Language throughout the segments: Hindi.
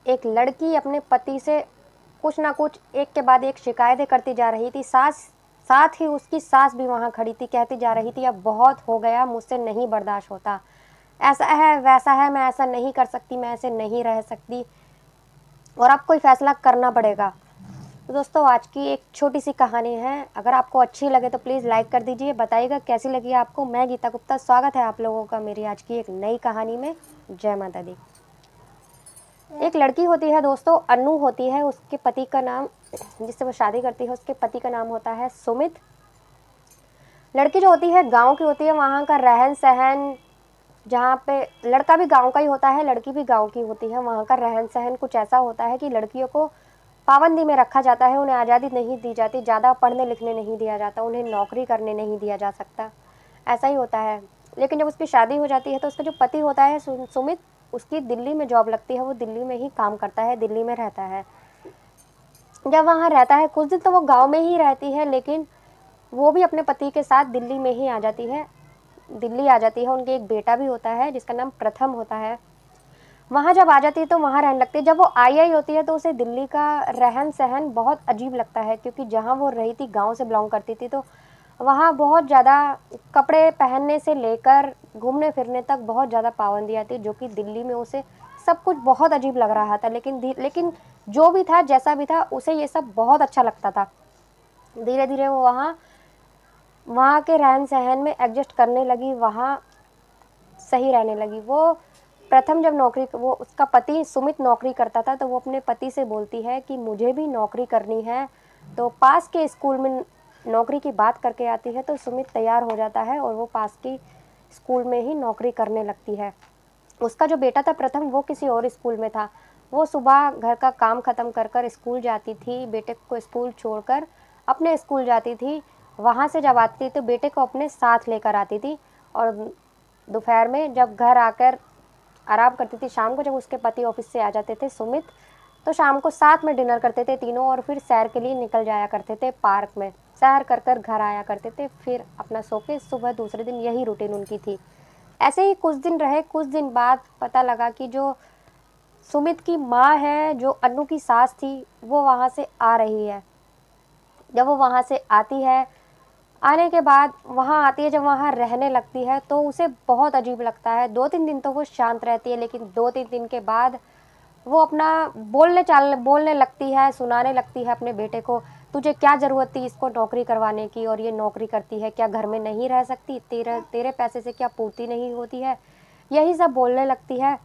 एक लड़की अपने पति से कुछ ना कुछ एक के बाद एक शिकायतें करती जा रही थी। साथ ही उसकी सास भी वहाँ खड़ी थी, कहती जा रही थी अब बहुत हो गया, मुझसे नहीं बर्दाश्त होता, ऐसा है वैसा है, मैं ऐसा नहीं कर सकती, मैं ऐसे नहीं रह सकती और अब कोई फैसला करना पड़ेगा। तो दोस्तों आज की एक छोटी सी कहानी है, अगर आपको अच्छी लगे तो प्लीज़ लाइक कर दीजिए, बताइएगा कैसी लगी आपको। मैं गीता गुप्ता, स्वागत है आप लोगों का मेरी आज की एक नई कहानी में। जय माता दी। एक लड़की होती है दोस्तों, अनु होती है, उसके पति का नाम, जिससे वो शादी करती है उसके पति का नाम होता है सुमित। लड़की जो होती है गांव की होती है, वहाँ का रहन सहन, जहाँ पे लड़का भी गांव का ही होता है, लड़की भी गांव की होती है, वहाँ का रहन सहन कुछ ऐसा होता है कि लड़कियों को पाबंदी में रखा जाता है, उन्हें आज़ादी नहीं दी जाती, ज़्यादा पढ़ने लिखने नहीं दिया जाता, उन्हें नौकरी करने नहीं दिया जा सकता, ऐसा ही होता है। लेकिन जब उसकी शादी हो जाती है तो उसका जो पति होता है सुमित, उसकी दिल्ली में जॉब लगती है, वो दिल्ली में ही काम करता है, दिल्ली में रहता है। जब वहाँ रहता है कुछ दिन तो वो गांव में ही रहती है, लेकिन वो भी अपने पति के साथ दिल्ली में ही आ जाती है, दिल्ली आ जाती है। उनके एक बेटा भी होता है जिसका नाम प्रथम होता है। वहाँ जब आ जाती है तो वहाँ रहने लगती है। जब वो आई होती है तो उसे दिल्ली का रहन सहन बहुत अजीब लगता है, क्योंकि जहाँ वो रही थी, गांव से बिलोंग करती थी, तो वहाँ बहुत ज़्यादा कपड़े पहनने से लेकर घूमने फिरने तक बहुत ज़्यादा पाबंदियाँ थी, जो कि दिल्ली में उसे सब कुछ बहुत अजीब लग रहा था। लेकिन जो भी था, जैसा भी था, उसे ये सब बहुत अच्छा लगता था। धीरे धीरे वो वहाँ वहाँ के रहन सहन में एडजस्ट करने लगी, वहाँ सही रहने लगी। वो प्रथम जब नौकरी, वो उसका पति सुमित नौकरी करता था, तो वो अपने पति से बोलती है कि मुझे भी नौकरी करनी है, तो पास के स्कूल में नौकरी की बात करके आती है। तो सुमित तैयार हो जाता है और वो पास की स्कूल में ही नौकरी करने लगती है। उसका जो बेटा था प्रथम, वो किसी और स्कूल में था। वो सुबह घर का काम ख़त्म कर कर स्कूल जाती थी, बेटे को स्कूल छोड़कर अपने स्कूल जाती थी। वहाँ से जब आती थी तो बेटे को अपने साथ लेकर आती थी, और दोपहर में जब घर आकर आराम करती थी, शाम को जब उसके पति ऑफिस से आ जाते थे सुमित, तो शाम को साथ में डिनर करते थे तीनों, और फिर सैर के लिए निकल जाया करते थे पार्क में। सैर कर कर घर आया करते थे, फिर अपना सो के सुबह दूसरे दिन यही रूटीन उनकी थी। ऐसे ही कुछ दिन रहे। कुछ दिन बाद पता लगा कि जो सुमित की माँ है, जो अनु की सास थी, वो वहाँ से आ रही है। जब वो वहाँ से आती है, आने के बाद वहाँ आती है, जब वहाँ रहने लगती है तो उसे बहुत अजीब लगता है। 2-3 दिन तो वो शांत रहती है, लेकिन 2-3 दिन के बाद वो अपना बोलने लगती है, सुनाने लगती है अपने बेटे को, तुझे क्या ज़रूरत थी इसको नौकरी करवाने की, और ये नौकरी करती है, क्या घर में नहीं रह सकती, तेरे तेरे पैसे से क्या पूर्ति नहीं होती है, यही सब बोलने लगती है।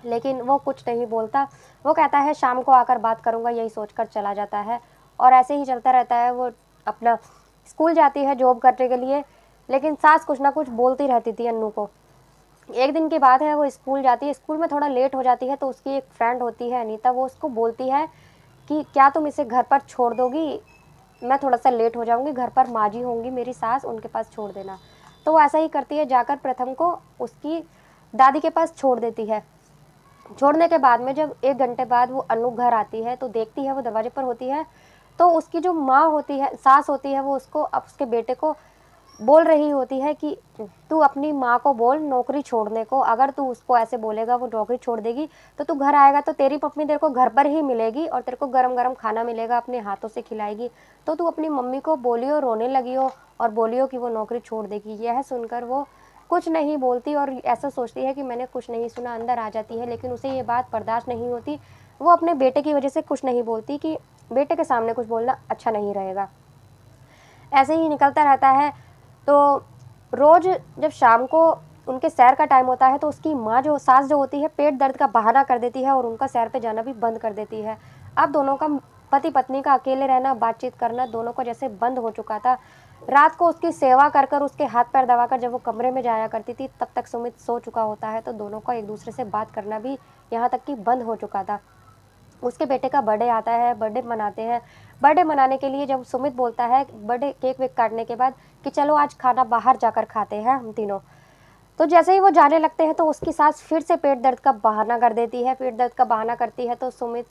लेकिन वो कुछ नहीं बोलता। वो कहता है शाम को आकर बात करूँगा, यही सोचकर चला जाता है। और ऐसे ही चलता रहता है। वो अपना स्कूल जाती है जॉब करने के लिए, लेकिन सास कुछ ना कुछ बोलती रहती थी अन्नू को। एक दिन की बात है, वो स्कूल जाती है, स्कूल में थोड़ा लेट हो जाती है, तो उसकी एक फ्रेंड होती है अनीता, वो उसको बोलती है कि क्या तुम इसे घर पर छोड़ दोगी, मैं थोड़ा सा लेट हो जाऊँगी, घर पर माँ जी होंगी मेरी सास, उनके पास छोड़ देना। तो वो ऐसा ही करती है, जाकर प्रथम को उसकी दादी के पास छोड़ देती है। छोड़ने के बाद में जब 1 घंटे बाद वो अनु घर आती है, तो देखती है वो दरवाजे पर होती है, तो उसकी जो माँ होती है, सास होती है, वो उसको, अब उसके बेटे को बोल रही होती है कि तू अपनी माँ को बोल नौकरी छोड़ने को, अगर तू उसको ऐसे बोलेगा वो नौकरी छोड़ देगी, तो तू घर आएगा तो तेरी मम्मी तेरे को घर पर ही मिलेगी और तेरे को गरम गरम खाना मिलेगा, अपने हाथों से खिलाएगी। तो तू अपनी मम्मी को बोलियो, रोने लगी हो और बोलियो कि वो नौकरी छोड़ देगी। यह सुनकर वो कुछ नहीं बोलती और ऐसा सोचती है कि मैंने कुछ नहीं सुना, अंदर आ जाती है। लेकिन उसे ये बात बर्दाश्त नहीं होती। वो अपने बेटे की वजह से कुछ नहीं बोलती कि बेटे के सामने कुछ बोलना अच्छा नहीं रहेगा। ऐसे ही निकलता रहता है। तो रोज़ जब शाम को उनके सैर का टाइम होता है, तो उसकी माँ, जो सास जो होती है, पेट दर्द का बहाना कर देती है और उनका सैर पे जाना भी बंद कर देती है। अब दोनों का, पति पत्नी का अकेले रहना, बातचीत करना दोनों का जैसे बंद हो चुका था। रात को उसकी सेवा कर कर, उसके हाथ पैर दबाकर जब वो कमरे में जाया करती थी, तब तक सुमित सो चुका होता है। तो दोनों का एक दूसरे से बात करना भी यहाँ तक कि बंद हो चुका था। उसके बेटे का बर्थडे आता है, बर्थडे मनाते हैं। बर्थडे मनाने के लिए जब सुमित बोलता है बर्थडे केक वेक काटने के बाद कि चलो आज खाना बाहर जाकर खाते हैं हम तीनों, तो जैसे ही वो जाने लगते हैं तो उसकी सास फिर से पेट दर्द का बहाना कर देती है। पेट दर्द का बहाना करती है तो सुमित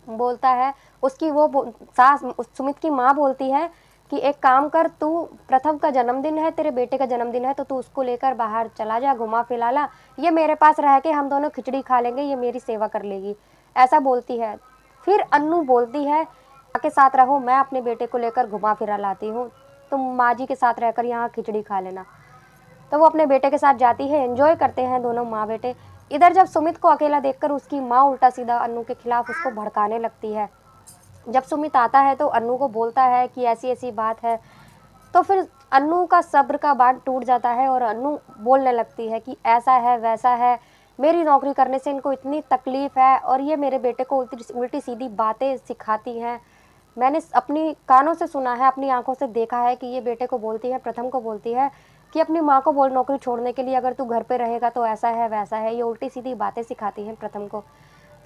बोलता है, उसकी वो सास, सुमित की माँ बोलती है कि एक काम कर, तू प्रथम का जन्मदिन है, तेरे बेटे का जन्मदिन है, तो तू उसको लेकर बाहर चला जा, घुमा फिरा ला, ये मेरे पास रह के हम दोनों खिचड़ी खा लेंगे, ये मेरी सेवा कर लेगी, ऐसा बोलती है। फिर अन्नू बोलती है माँ के साथ रहो, मैं अपने बेटे को लेकर घुमा फिरा लाती हूँ, तुम माँ जी के साथ रहकर यहाँ खिचड़ी खा लेना। तो वो अपने बेटे के साथ जाती है, एंजॉय करते हैं दोनों माँ बेटे। इधर जब सुमित को अकेला देखकर उसकी माँ उल्टा सीधा अन्नू के खिलाफ उसको भड़काने लगती है। जब सुमित आता है तो अन्नू को बोलता है कि ऐसी ऐसी बात है, तो फिर अन्नू का सब्र का बांध टूट जाता है और अन्नू बोलने लगती है कि ऐसा है वैसा है, मेरी नौकरी करने से इनको इतनी तकलीफ है और ये मेरे बेटे को उल्टी सीधी बातें सिखाती हैं। मैंने अपनी कानों से सुना है, अपनी आंखों से देखा है कि ये बेटे को बोलती है, प्रथम को बोलती है कि अपनी माँ को बोल नौकरी छोड़ने के लिए, अगर तू घर पे रहेगा तो ऐसा है वैसा है, ये उल्टी सीधी बातें सिखाती हैं प्रथम को।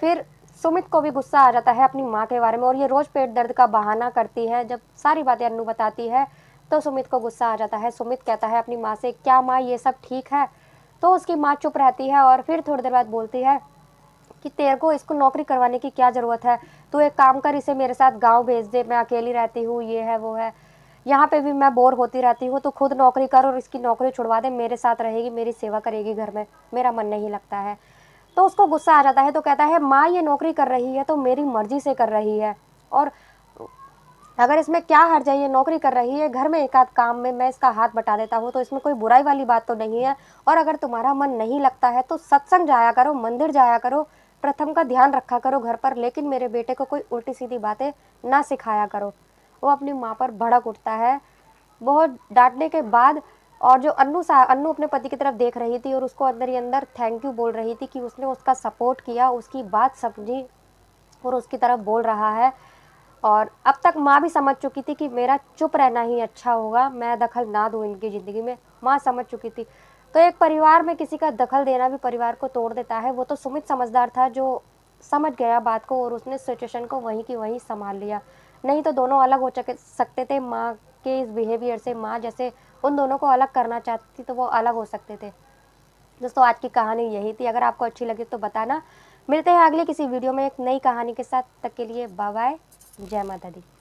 फिर सुमित को भी गुस्सा आ जाता है अपनी माँ के बारे में और ये रोज़ पेट दर्द का बहाना करती है। जब सारी बातें अन्नू बताती है तो सुमित को गुस्सा आ जाता है। सुमित कहता है अपनी माँ से, क्या माँ ये सब ठीक है? तो उसकी माँ चुप रहती है और फिर थोड़ी देर बाद बोलती है कि तेरे को इसको नौकरी करवाने की क्या ज़रूरत है, तू एक काम कर, इसे मेरे साथ गाँव भेज दे, मैं अकेली रहती हूँ, ये है वो है, यहाँ पे भी मैं बोर होती रहती हूँ, तो खुद नौकरी कर और इसकी नौकरी छुड़वा दे, मेरे साथ रहेगी, मेरी सेवा करेगी घर में, मेरा मन नहीं लगता है। तो उसको गुस्सा आ जाता है, तो कहता है माँ ये नौकरी कर रही है तो मेरी मर्जी से कर रही है, और अगर इसमें क्या हर्ज है, ये नौकरी कर रही है, घर में एक आध काम में मैं इसका हाथ बटा देता हूँ, तो इसमें कोई बुराई वाली बात तो नहीं है। और अगर तुम्हारा मन नहीं लगता है तो सत्संग जाया करो, मंदिर जाया करो, प्रथम का ध्यान रखा करो घर पर, लेकिन मेरे बेटे को कोई उल्टी सीधी बातें ना सिखाया करो। वो अपनी माँ पर भड़क उठता है बहुत डांटने के बाद। और जो अन्नू अपने पति की तरफ देख रही थी और उसको अंदर ही अंदर थैंक यू बोल रही थी कि उसने उसका सपोर्ट किया, उसकी बात समझी और उसकी तरफ बोल रहा है। और अब तक माँ भी समझ चुकी थी कि मेरा चुप रहना ही अच्छा होगा, मैं दखल ना दूँ इनकी ज़िंदगी में, माँ समझ चुकी थी। तो एक परिवार में किसी का दखल देना भी परिवार को तोड़ देता है। वो तो सुमित समझदार था जो समझ गया बात को और उसने सिचुएशन को वहीं की वहीं संभाल लिया। नहीं तो दोनों अलग हो सकते थे माँ के इस बिहेवियर से। माँ जैसे उन दोनों को अलग करना चाहती थी तो वो अलग हो सकते थे। दोस्तों आज की कहानी यही थी, अगर आपको अच्छी लगी तो बताना। मिलते हैं अगले किसी वीडियो में एक नई कहानी के साथ, तक के लिए बाय बाय, जय माता दी।